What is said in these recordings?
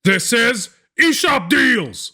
This is eShop Deals!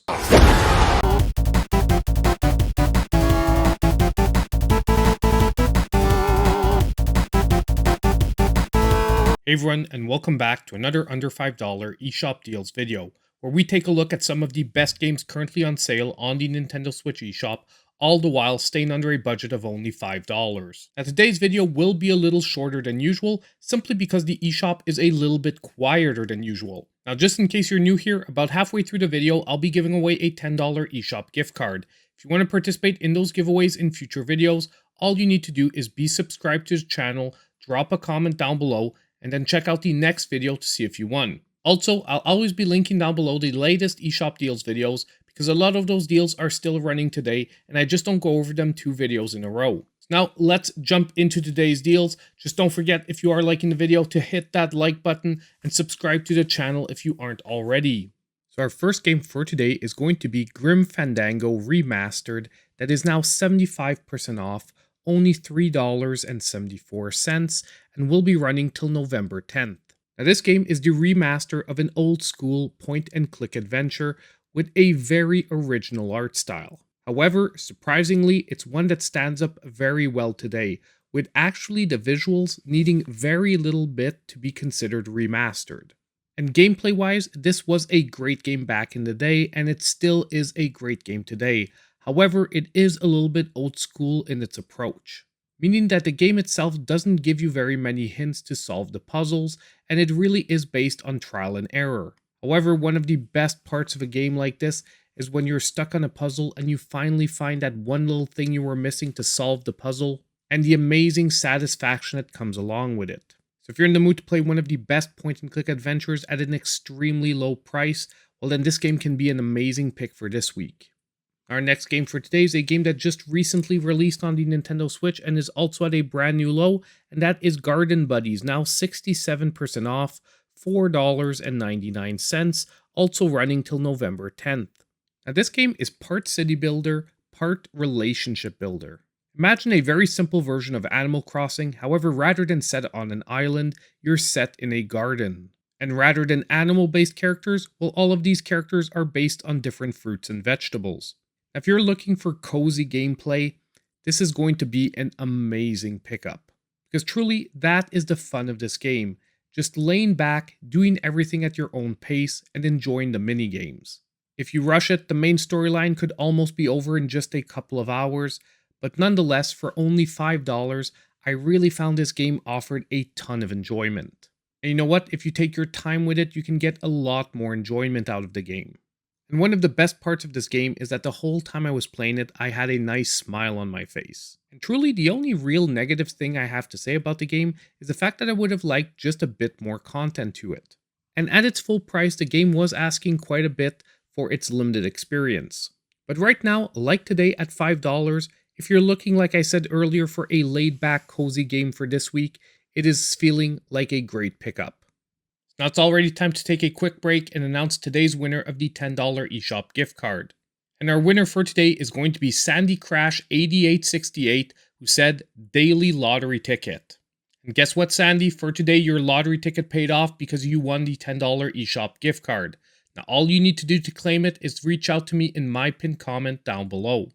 Hey everyone, and welcome back to another under $5 eShop Deals video, where we take a look at some of the best games currently on sale on the Nintendo Switch eShop, all the while staying under a budget of only $5. Now today's video will be a little shorter than usual, simply because the eShop is a little bit quieter than usual. Now just in case you're new here, about halfway through the video, I'll be giving away a $10 eShop gift card. If you want to participate in those giveaways in future videos, all you need to do is be subscribed to the channel, drop a comment down below, and then check out the next video to see if you won. Also, I'll always be linking down below the latest eShop Deals videos because a lot of those deals are still running today and I just don't go over them 2 videos in a row. Now, let's jump into today's deals. Just don't forget, if you are liking the video, to hit that like button and subscribe to the channel if you aren't already. So our first game for today is going to be Grim Fandango Remastered, that is now 75% off, only $3.74, and will be running till November 10th. Now this game is the remaster of an old school point-and-click adventure with a very original art style. However, surprisingly, it's one that stands up very well today, with actually the visuals needing very little bit to be considered remastered. And gameplay-wise, this was a great game back in the day, and it still is a great game today. However, it is a little bit old school in its approach, meaning that the game itself doesn't give you very many hints to solve the puzzles, and it really is based on trial and error. However, one of the best parts of a game like this is when you're stuck on a puzzle and you finally find that one little thing you were missing to solve the puzzle, and the amazing satisfaction that comes along with it. So if you're in the mood to play one of the best point-and-click adventures at an extremely low price, well then this game can be an amazing pick for this week. Our next game for today is a game that just recently released on the Nintendo Switch and is also at a brand new low, and that is Garden Buddies, now 67% off, $4.99, also running till November 10th. Now this game is part city builder, part relationship builder. Imagine a very simple version of Animal Crossing, however rather than set on an island, you're set in a garden. And rather than animal-based characters, well all of these characters are based on different fruits and vegetables. If you're looking for cozy gameplay, this is going to be an amazing pickup. Because truly, that is the fun of this game. Just laying back, doing everything at your own pace, and enjoying the minigames. If you rush it, the main storyline could almost be over in just a couple of hours, but nonetheless, for only $5, I really found this game offered a ton of enjoyment. And you know what? If you take your time with it, you can get a lot more enjoyment out of the game. And one of the best parts of this game is that the whole time I was playing it, I had a nice smile on my face. And truly, the only real negative thing I have to say about the game is the fact that I would have liked just a bit more content to it. And at its full price, the game was asking quite a bit for its limited experience. But right now, like today at $5, if you're looking, like I said earlier, for a laid-back, cozy game for this week, it is feeling like a great pickup. Now it's already time to take a quick break and announce today's winner of the $10 eShop gift card. And our winner for today is going to be Sandy Crash 8868, who said daily lottery ticket. And guess what, Sandy? For today, your lottery ticket paid off because you won the $10 eShop gift card. Now all you need to do to claim it is reach out to me in my pinned comment down below.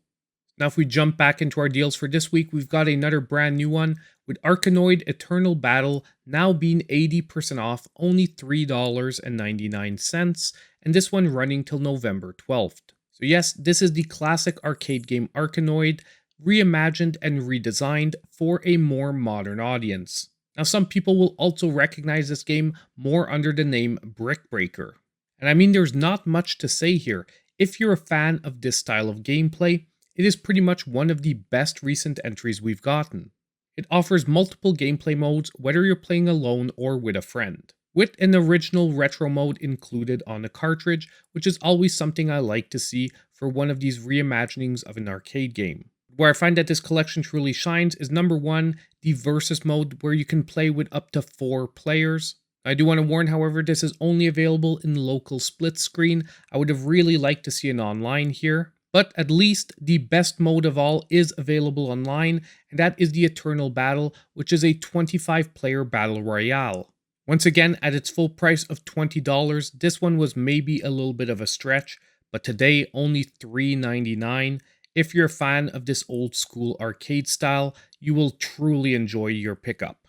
Now if we jump back into our deals for this week, we've got another brand new one with Arkanoid Eternal Battle now being 80% off, only $3.99, and this one running till November 12th. So yes, this is the classic arcade game Arkanoid, reimagined and redesigned for a more modern audience. Now some people will also recognize this game more under the name Brick Breaker. And I mean, there's not much to say here. If you're a fan of this style of gameplay, it is pretty much one of the best recent entries we've gotten. It offers multiple gameplay modes, whether you're playing alone or with a friend, with an original retro mode included on the cartridge, which is always something I like to see for one of these reimaginings of an arcade game. Where I find that this collection truly shines is number 1, the Versus mode, where you can play with up to 4 players. I do want to warn, however, this is only available in local split screen. I would have really liked to see an online here. But at least the best mode of all is available online, and that is the Eternal Battle, which is a 25-player battle royale. Once again, at its full price of $20, this one was maybe a little bit of a stretch, but today only $3.99. If you're a fan of this old school arcade style, you will truly enjoy your pickup.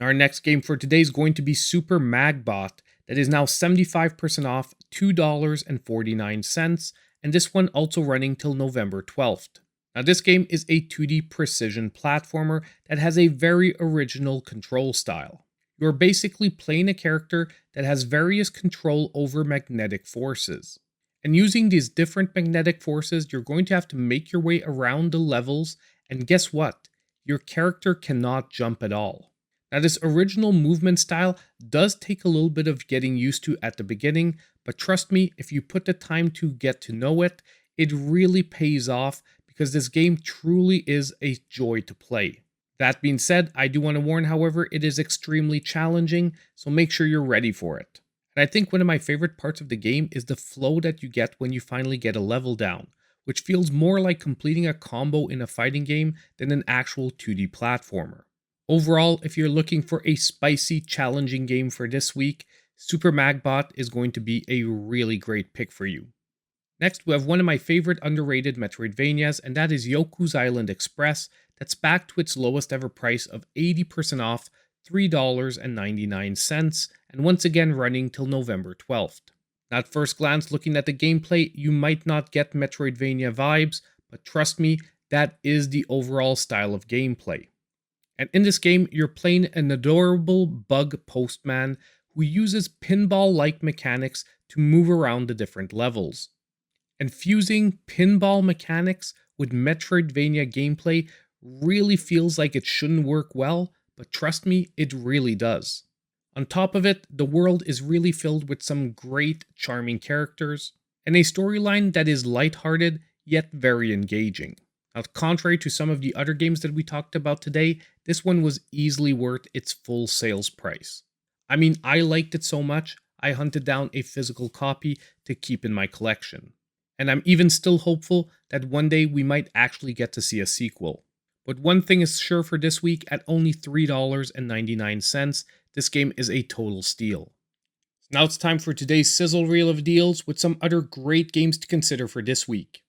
Our next game for today is going to be Super Magbot, that is now 75% off, $2.49, and this one also running till November 12th. Now this game is a 2D precision platformer that has a very original control style. You're basically playing a character that has various control over magnetic forces. And using these different magnetic forces, you're going to have to make your way around the levels, and guess what? Your character cannot jump at all. Now this original movement style does take a little bit of getting used to at the beginning, but trust me, if you put the time to get to know it, it really pays off because this game truly is a joy to play. That being said, I do want to warn, however, it is extremely challenging, so make sure you're ready for it. And I think one of my favorite parts of the game is the flow that you get when you finally get a level down, which feels more like completing a combo in a fighting game than an actual 2D platformer. Overall, if you're looking for a spicy, challenging game for this week, Super Magbot is going to be a really great pick for you. Next, we have one of my favorite underrated Metroidvanias, and that is Yoku's Island Express, that's back to its lowest ever price of 80% off, $3.99, and once again running till November 12th. Now at first glance, looking at the gameplay, you might not get Metroidvania vibes, but trust me, that is the overall style of gameplay. And in this game, you're playing an adorable bug postman who uses pinball-like mechanics to move around the different levels. And fusing pinball mechanics with Metroidvania gameplay really feels like it shouldn't work well, but trust me, it really does. On top of it, the world is really filled with some great, charming characters, and a storyline that is lighthearted, yet very engaging. Now, contrary to some of the other games that we talked about today, this one was easily worth its full sales price. I mean, I liked it so much, I hunted down a physical copy to keep in my collection. And I'm even still hopeful that one day we might actually get to see a sequel. But one thing is sure for this week, at only $3.99, this game is a total steal. Now it's time for today's sizzle reel of deals with some other great games to consider for this week.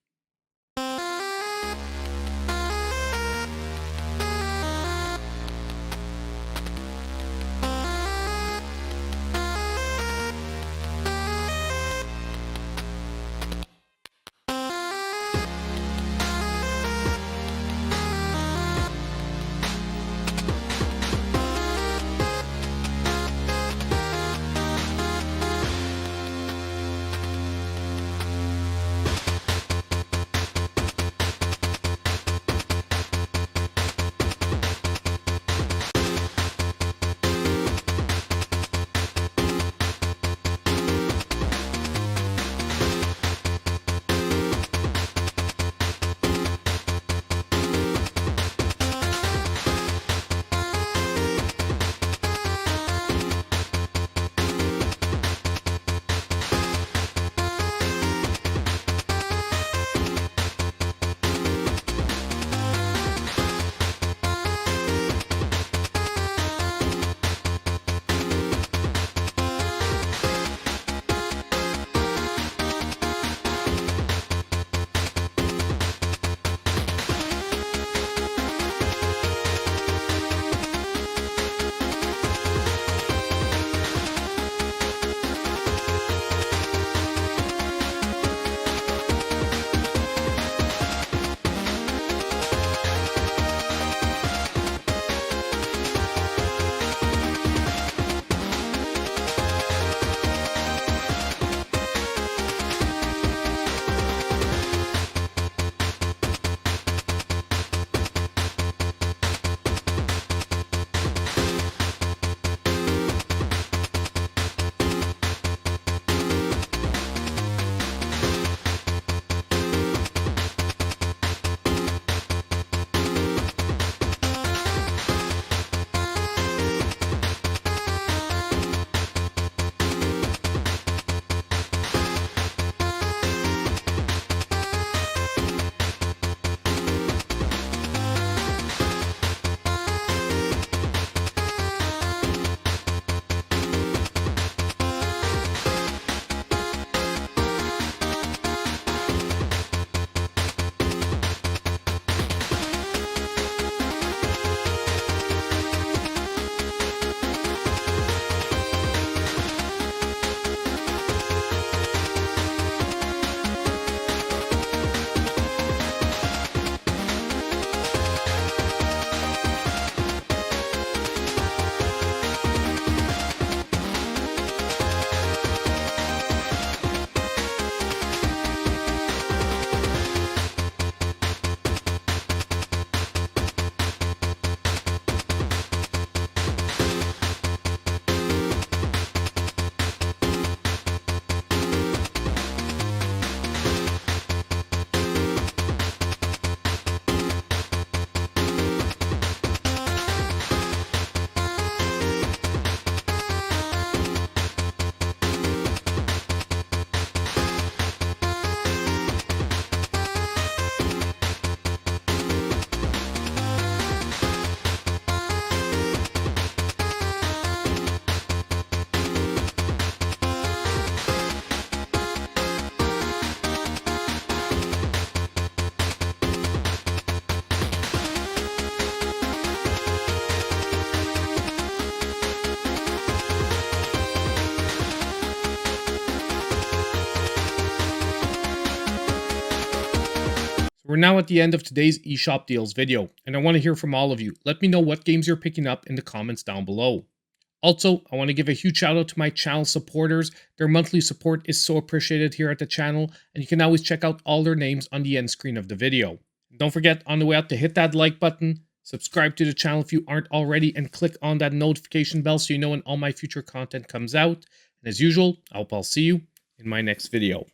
We're now at the end of today's eShop Deals video, and I want to hear from all of you. Let me know what games you're picking up in the comments down below. Also, I want to give a huge shout out to my channel supporters. Their monthly support is so appreciated here at the channel, and you can always check out all their names on the end screen of the video. And don't forget on the way out to hit that like button, subscribe to the channel if you aren't already, and click on that notification bell so you know when all my future content comes out. And as usual, I hope I'll see you in my next video.